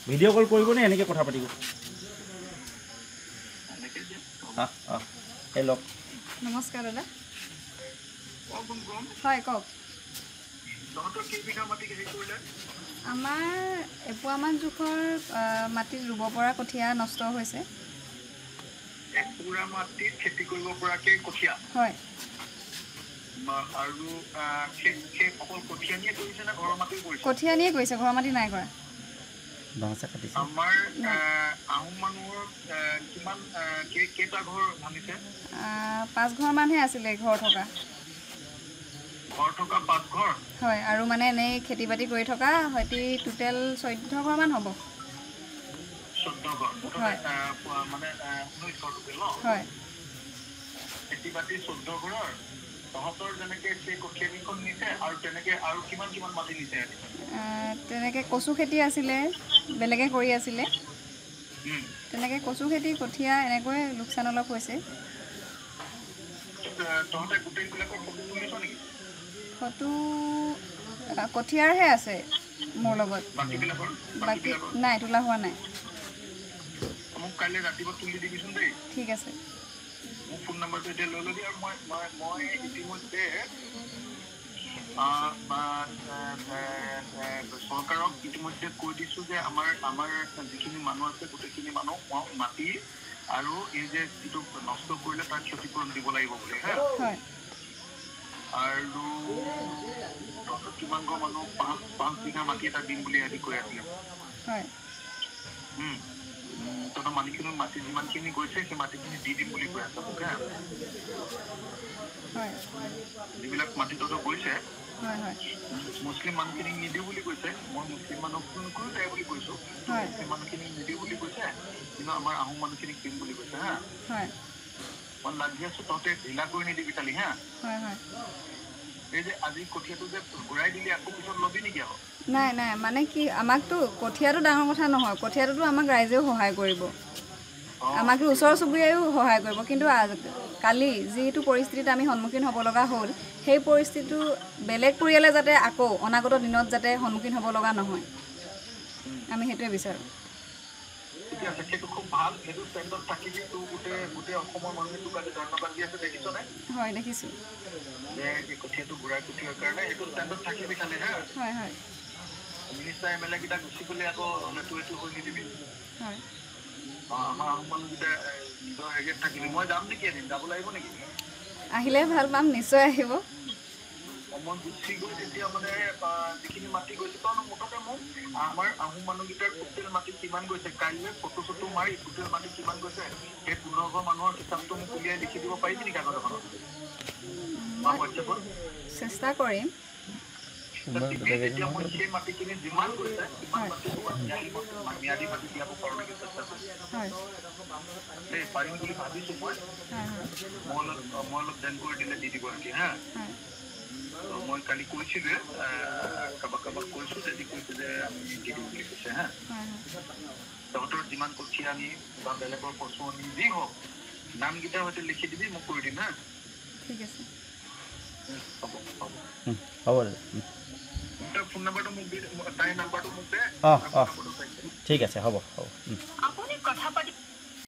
video' কল কৰিবনে এনেকৈ কথা পাতিব হেল্ল' নমস্কাৰ দাদা হয় কওক আমাৰ এপোৱামান জোখৰ মাটিত ৰুব পৰা কঠীয়া নষ্ট হৈছে এপোৱা মাটিত খেতি কৰিব পৰাকৈ কঠীয়া হয় আৰু অকল কঠীয়া নিয়ে কৰিছে নে ঘৰৰ মাটিও কৰিছে কঠীয়া নিয়ে কৰিছে ঘৰৰ মাটি নাই কৰা আমাৰ আহোম মানুহৰ কিমান কেইটা ঘৰ ভাঙিছে 5 ঘৰমানহে আছিলে ঘৰ থকা 5 ঘৰ হয় আৰু মানে এনেই খেতি বাতি কৰি থকা হয়তো টোটেল 14 ঘৰমান হ'ব 14 ঘৰ হয় মানে 19 ঘৰ টোটেল ন হয় খেতি বাতি 14 ঘৰৰ তহঁতৰ যেনেকৈ সেই কঠীয়াকেইখন নিছে আৰু তেনেকৈ আৰু কিমান মাটি নিছে তেনেকৈ কচু খেতি আছিলে বেলেগে কৰি আছিলে তেনেকৈ কচু খেতি কঠীয়া এনেকৈ লোকচান অলপ হৈছে তহঁতে গোটেইবিলাকৰ ফটো তুলিছ নেকি ফটো কঠীয়াৰহে আছে মোৰ লগত বাকী নাই তোলা হোৱা নাই মোক কাইলৈ ৰাতিপুৱা তুলি দিবিচোন দেই ঠিক আছে মোৰ ফোন নম্বৰটো এতিয়া লৈ ল'বি আৰু মই ইতিমধ্যে চৰকাৰক ইতিমধ্যে কৈ দিছোঁ যে আমাৰ যিখিনি মানুহ আছে গোটেইখিনি মানুহ মাটি আৰু এই যে যিটো নষ্ট কৰিলে তাৰ ক্ষতিপূৰণ দিব লাগিব বুলি হা আৰু কিমান ঘৰ মানুহ 5 বিঘা মাটি এটা দিম বুলি আদি কৈ আছিলে তহঁতৰ মাটিখিনি মাটি যিমানখিনি গৈছে সেই মাটিখিনি দি দিম বুলি কৈ আছে মোক যিবিলাক মাটি তহঁতৰ গৈছে মুছলিম মানুহখিনিক নিদিওঁ বুলি কৈছে মই মুছলিম মানুহক নকৰো দে বুলি কৈছোঁ মুছলিম মানুহখিনিক নিদিওঁ বুলি কৈছে কিন্তু আমাৰ আহোম মানুহখিনিক দিম বুলি কৈছে হা মই লাগি আছোঁ তহঁতে ঢিলা কৰি নিদিবি খালি হা এই যে আজি কঠীয়াটো যে ঘূৰাই দিলি আকৌ পিছত ল'বি নেকি আকৌ নাই নাই মানে কি আমাকতো কঠীয়াটো ডাঙৰ কথা নহয় কঠীয়াটোতো আমাক ৰাইজেও সহায় কৰিব আমাকতো ওচৰ চুবুৰীয়াইও সহায় কৰিব কিন্তু কালি যিটো পৰিস্থিতিত আমি সন্মুখীন হ'ব লগা হ'ল সেই পৰিস্থিতিটো বেলেগ পৰিয়ালে যাতে আকৌ অনাগত দিনত যাতে সন্মুখীন হ'ব লগা নহয় আমি সেইটোৱে বিচাৰোঁ ঠিক আছে সেইটো খুব ভাল সেইটো ষ্টেণ্ডত থাকিবি তোৰ গোটেই অসমৰ মানুহে তোক আজি ধন্যবাদ দি আছে দেখিছনে হয় দেখিছোঁ যে এই কঠীয়াটো ঘূৰাই পঠিওৱাৰ কাৰণে সেইটো ষ্টেণ্ডত থাকিবি খালি হা হয় মিনিষ্টাৰ MLA কেইটা গুচি গ'লে আকৌ এইটো হৈ নিদিবি হয় আমাৰ আহোম মানুহকেইটা নিজৰ হেৰিয়াত থাকিবি মই যাম নেকি এদিন যাব লাগিব নেকি আহিলে ভাল পাম নিশ্চয় আহিব মই গুচি গৈ তেতিয়া মানে যিখিনি মাটি গৈছে তই মুঠতে মোক আমাৰ আহোম মানুহকেইটাৰ টোটেল মাটি কিমান গৈছে কাইলৈ ফটো চটো মাৰি টোটেল মাটি কিমান গৈছে সেই 15 ঘৰ মানুহৰ হিচাপটো মোক উলিয়াই লিখি দিব পাৰিবি নেকি কাগজ এখনত হোৱাটছএপত চেষ্টা কৰিম তেতিয়া মই সেই মাটিখিনি যিমান গৈছে সিমান মাটি ম্যাদী মাটি দিয়াব পাৰোঁ নেকি চেষ্টা কৰিম পাৰিম বুলি ভাবিছোঁ মই অলপ দেন কৰি দিলে দি দিব নেকি হা মই কালি কৈছিলোঁ কাৰোবাক কৈছোঁ যদি কৈছোঁ যে আমি দি দিম বুলি কৈছে হা তহঁতৰ যিমান কঠীয়া আনি বা বেলেগৰ পচু আনি যি হওক নামকেইটা হয়তো লিখি দিবি মোক কৰি দিম হা ঠিক আছে হ'ব তই ফোন নম্বৰটো মোক দি তাইৰ নম্বৰটো মোক দে ঠিক আছে হ'ব আপুনি কথা পাতি